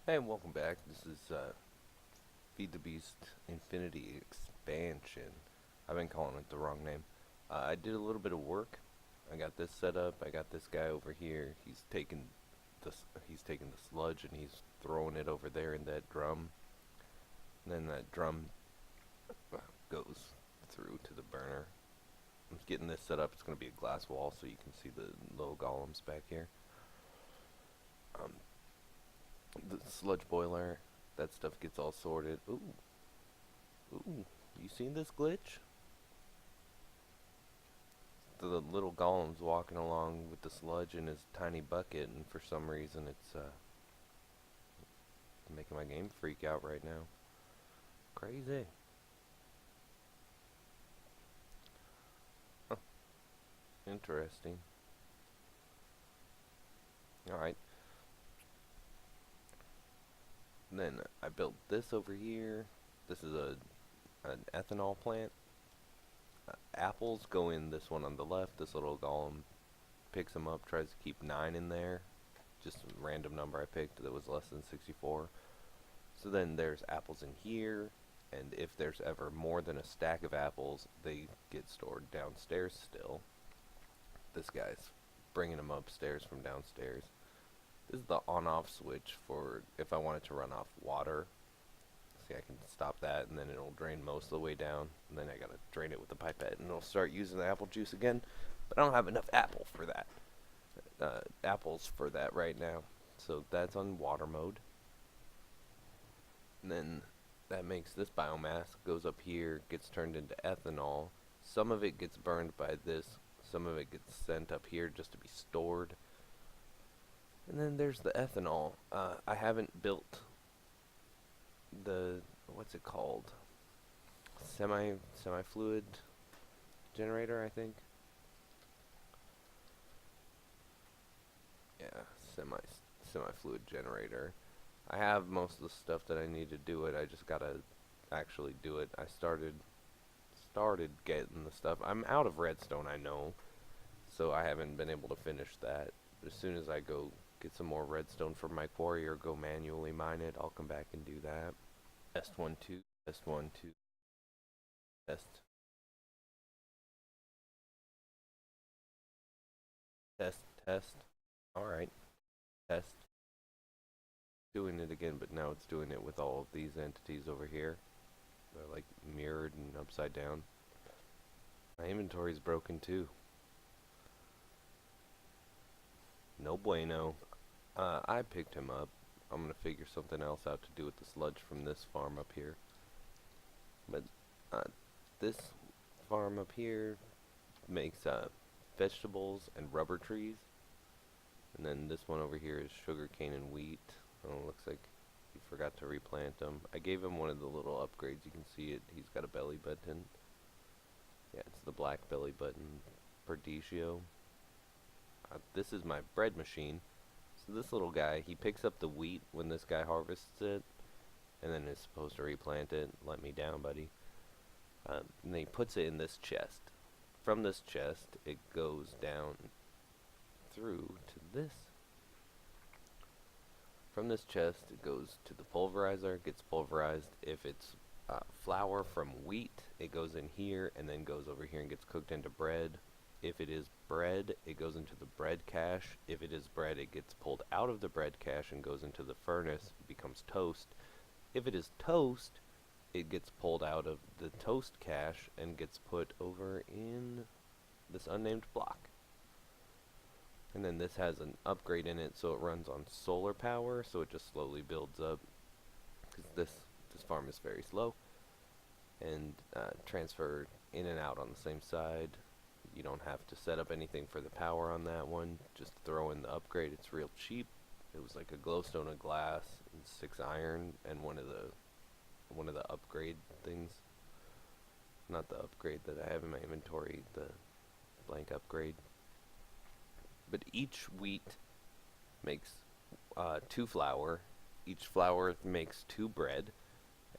Hey, and welcome back. This is Feed the Beast Infinity Expansion. I've been calling it the wrong name. I did a little bit of work. I got this set up. I got this guy over here. He's taking the sludge and he's throwing it over there in that drum. And then that drum goes through to the burner. I'm getting this set up. It's going to be a glass wall so you can see the little golems back here. Um, the sludge boiler, that stuff gets all sorted. Ooh, you seen this glitch? The little golem's walking along with the sludge in his tiny bucket, and for some reason it's making my game freak out right now. Crazy. Huh, interesting. Alright. Then I built this over here. This is an ethanol plant. Apples go in this one on the left. This little golem picks them up, tries to keep 9 in there. Just a random number I picked that was less than 64. So then there's apples in here, and if there's ever more than a stack of apples, they get stored downstairs still. This guy's bringing them upstairs from downstairs. This is the on-off switch for if I wanted to run off water. See, I can stop that, and then it'll drain most of the way down, and then I gotta drain it with the pipette, and it'll start using the apple juice again. But I don't have enough apples for that right now. So that's on water mode. And then that makes this biomass, goes up here, gets turned into ethanol. Some of it gets burned by this, some of it gets sent up here just to be stored. And then there's the ethanol. I haven't built the, what's it called? Semi-fluid generator, I think. Yeah, semi-fluid generator. I have most of the stuff that I need to do it. I just gotta actually do it. I started getting the stuff. I'm out of redstone, I know, so I haven't been able to finish that. But as soon as I go get some more redstone from my quarry or go manually mine it, I'll come back and do that. Test 1 2. Test 1 2. Test. Test. Test. All right. Test. Doing it again, but now it's doing it with all of these entities over here. They're like mirrored and upside down. My inventory's broken too. No bueno. I picked him up. I'm gonna figure something else out to do with the sludge from this farm up here. But this farm up here makes vegetables and rubber trees. And then this one over here is sugar cane and wheat. Oh, looks like he forgot to replant them. I gave him one of the little upgrades. You can see it. He's got a belly button. Yeah, it's the black belly button. Perdigio. This is my bread machine. So this little guy, he picks up the wheat when this guy harvests it, and then is supposed to replant it. Let me down, buddy. And then he puts it in this chest. From this chest, it goes down through to this. From this chest, it goes to the pulverizer, gets pulverized. If it's flour from wheat, it goes in here and then goes over here and gets cooked into bread. If it is bread, it goes into the bread cache. If it is bread, it gets pulled out of the bread cache and goes into the furnace, becomes toast. If it is toast, it gets pulled out of the toast cache and gets put over in this unnamed block. And then this has an upgrade in it, so it runs on solar power, so it just slowly builds up. Because this farm is very slow. And transfer in and out on the same side. You don't have to set up anything for the power on that one. Just throw in the upgrade. It's real cheap. It was like a glowstone of glass and 6 iron and one of the upgrade things. Not the upgrade that I have in my inventory, the blank upgrade. But each wheat makes 2 flour. Each flour makes 2 bread,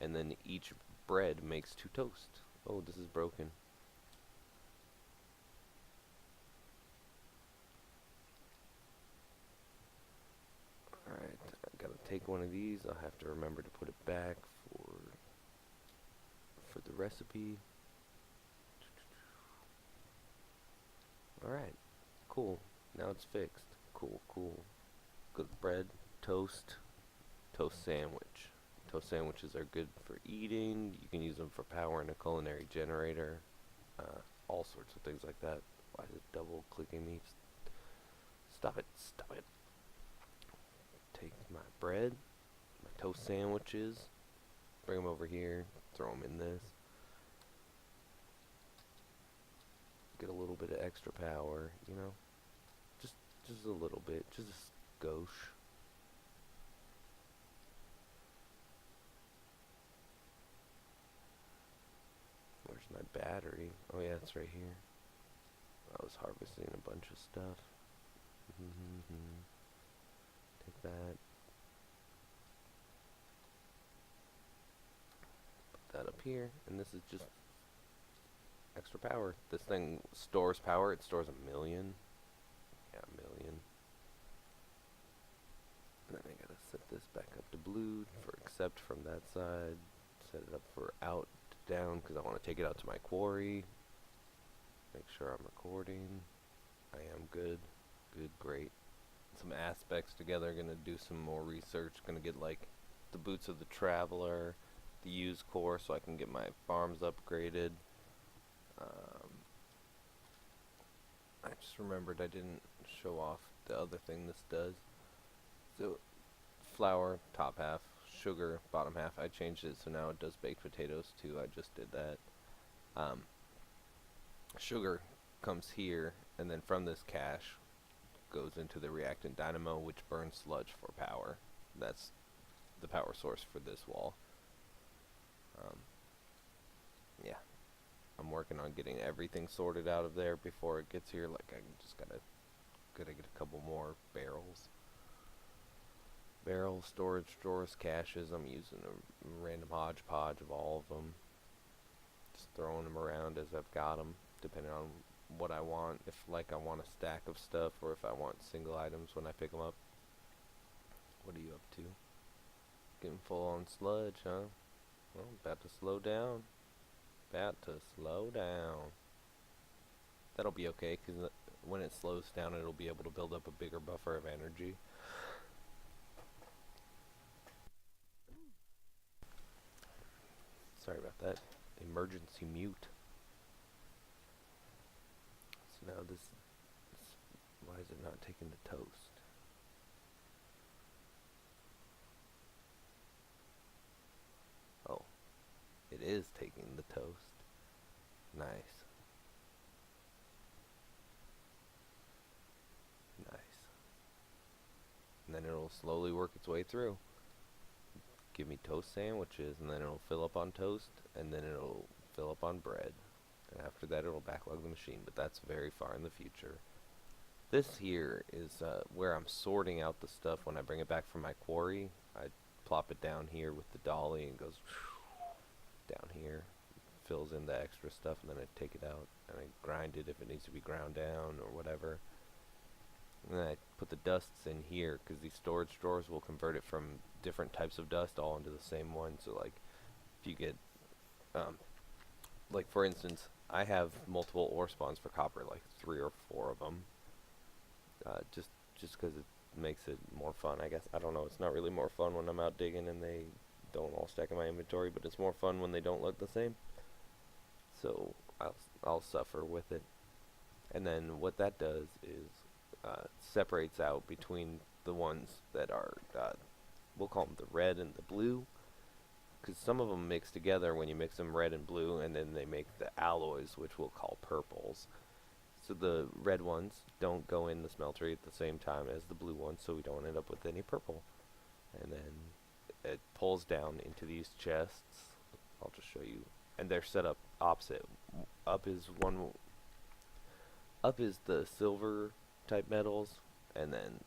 and then each bread makes 2 toast. Oh, this is broken. Alright, I gotta take one of these. I'll have to remember to put it back for the recipe. Alright, cool. Now it's fixed. Cool, cool. Good bread, toast sandwich. Toast sandwiches are good for eating. You can use them for power in a culinary generator. All sorts of things like that. Why is it double clicking me? Stop it, stop it. Take my bread, my toast sandwiches, bring them over here, throw them in this. Get a little bit of extra power, you know? Just a little bit, just a skosh. Where's my battery? Oh yeah, it's right here. I was harvesting a bunch of stuff. Take that. Put that up here, and this is just extra power. This thing stores power. It stores 1,000,000. Yeah, 1,000,000. And then I gotta set this back up to blue for accept from that side. Set it up for out to down because I want to take it out to my quarry. Make sure I'm recording. I am good. Good, great. Some aspects together. Gonna do some more research. Gonna get like the boots of the traveler, the used core, so I can get my farms upgraded. I just remembered I didn't show off the other thing this does. So, flour, top half, sugar, bottom half. I changed it so now it does baked potatoes too. I just did that. Sugar comes here, and then from this cache goes into the reactant dynamo, which burns sludge for power. That's the power source for this wall. Yeah. I'm working on getting everything sorted out of there before it gets here. Like, I just gotta get a couple more barrels. Barrels, storage drawers, caches. I'm using a random hodgepodge of all of them. Just throwing them around as I've got them, depending on what I want. If, like, I want a stack of stuff, or if I want single items when I pick them up. What are you up to? Getting full on sludge, huh? Well, about to slow down. About to slow down. That'll be okay, because when it slows down, it'll be able to build up a bigger buffer of energy. Sorry about that. Emergency mute. So now this why is it not taking the toast? Oh, it is taking the toast. Nice. Nice. And then it'll slowly work its way through. Give me toast sandwiches, and then it'll fill up on toast, and then it'll fill up on bread. And after that it'll backlog the machine, but that's very far in the future. This here is where I'm sorting out the stuff when I bring it back from my quarry. I plop it down here with the dolly and goes down here, fills in the extra stuff, and then I take it out and I grind it if it needs to be ground down or whatever. And then I put the dusts in here because these storage drawers will convert it from different types of dust all into the same one. So like if you get like for instance, I have multiple ore spawns for copper, like 3 or 4 of them. Just because it makes it more fun, I guess. I don't know. It's not really more fun when I'm out digging and they don't all stack in my inventory, but it's more fun when they don't look the same. So I'll suffer with it. And then what that does is separates out between the ones that are, we'll call them the red and the blue, because some of them mix together when you mix them red and blue, and then they make the alloys, which we'll call purples. So the red ones don't go in the smeltery at the same time as the blue ones, so we don't end up with any purple. And then it pulls down into these chests. I'll just show you. And they're set up opposite. Up is the silver type metals, and then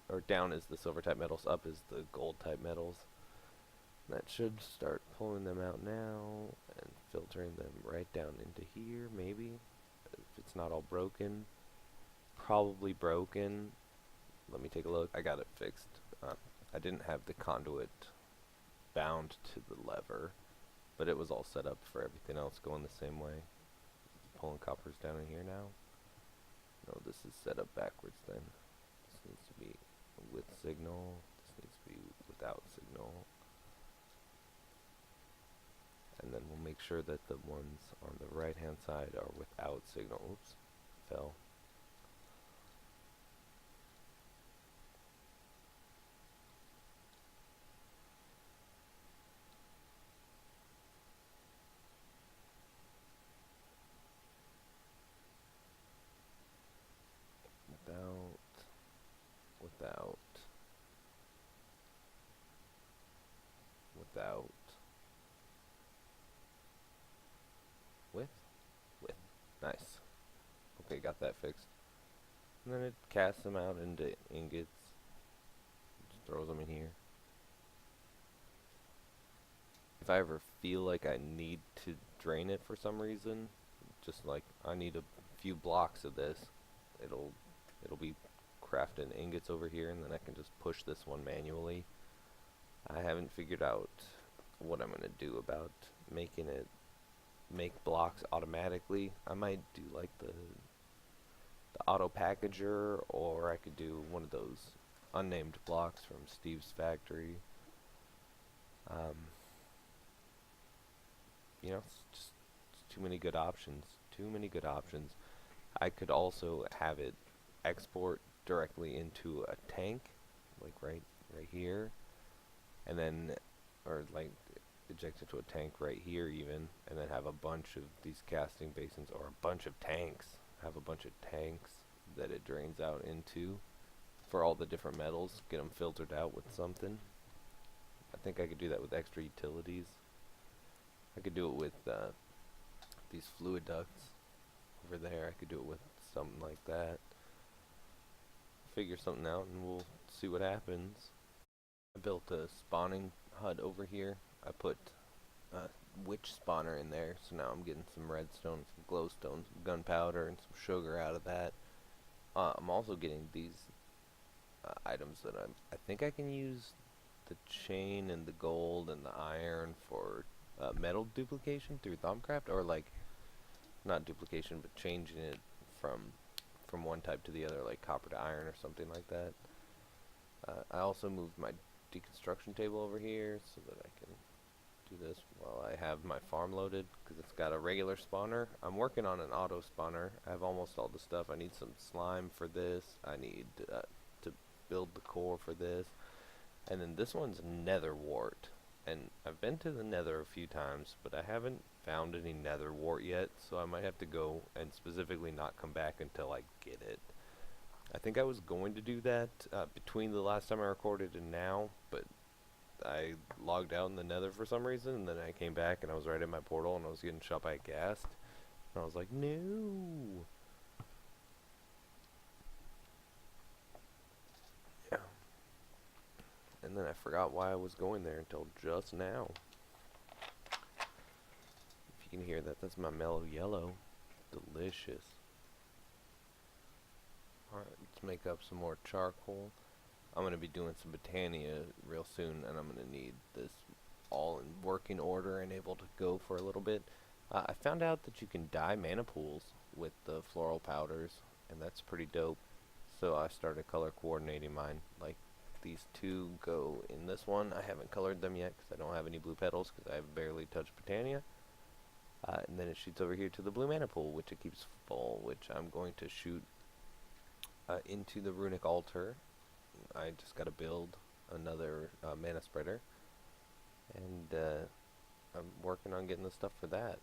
or down is the silver type metals, up is the gold type metals. That should start pulling them out now and filtering them right down into here, maybe. If it's not all broken. Probably broken. Let me take a look. I got it fixed. I didn't have the conduit bound to the lever, but it was all set up for everything else going the same way. Pulling coppers down in here now. No, this is set up backwards then. This needs to be with signal. This needs to be without signal. And then we'll make sure that the ones on the right hand side are without signal. Oops, fell. Without, with, nice. Okay, got that fixed. And then it casts them out into ingots, just throws them in here. If I ever feel like I need to drain it for some reason, just like I need a few blocks of this, it'll be crafting ingots over here, and then I can just push this one manually. I haven't figured out what I'm going to do about making it make blocks automatically. I might do like the auto packager, or I could do one of those unnamed blocks from Steve's factory. You know, it's too many good options. Too many good options. I could also have it export directly into a tank, like right here, and then, or like eject into a tank right here even, and then have a bunch of these casting basins, or a bunch of tanks. Have a bunch of tanks that it drains out into for all the different metals. Get them filtered out with something. I think I could do that with extra utilities. I could do it with these fluid ducts over there. I could do it with something like that. Figure something out and we'll see what happens. I built a spawning HUD over here. I put a witch spawner in there, so now I'm getting some redstone, some glowstone, some gunpowder, and some sugar out of that. I'm also getting these items that I think I can use the chain and the gold and the iron for metal duplication through Thaumcraft, or like not duplication, but changing it from one type to the other, like copper to iron or something like that. I also moved my deconstruction table over here so that I can do this while I have my farm loaded, because it's got a regular spawner. I'm working on an auto spawner. I have almost all the stuff. I need some slime for this. I need to build the core for this. And then this one's nether wart. And I've been to the nether a few times, but I haven't found any nether wart yet, so I might have to go and specifically not come back until I get it. I think I was going to do that between the last time I recorded and now, but I logged out in the nether for some reason, and then I came back and I was right in my portal and I was getting shot by a ghast. And I was like, no! Yeah. And then I forgot why I was going there until just now. If you can hear that, that's my mellow yellow. Delicious. Alright, let's make up some more charcoal. I'm going to be doing some Botania real soon, and I'm going to need this all in working order and able to go for a little bit. I found out that you can dye mana pools with the floral powders, and that's pretty dope. So I started color coordinating mine. Like, these two go in this one. I haven't colored them yet because I don't have any blue petals, because I've barely touched Botania. And then it shoots over here to the blue mana pool, which it keeps full, which I'm going to shoot into the runic altar. I just got to build another mana spreader, and I'm working on getting the stuff for that.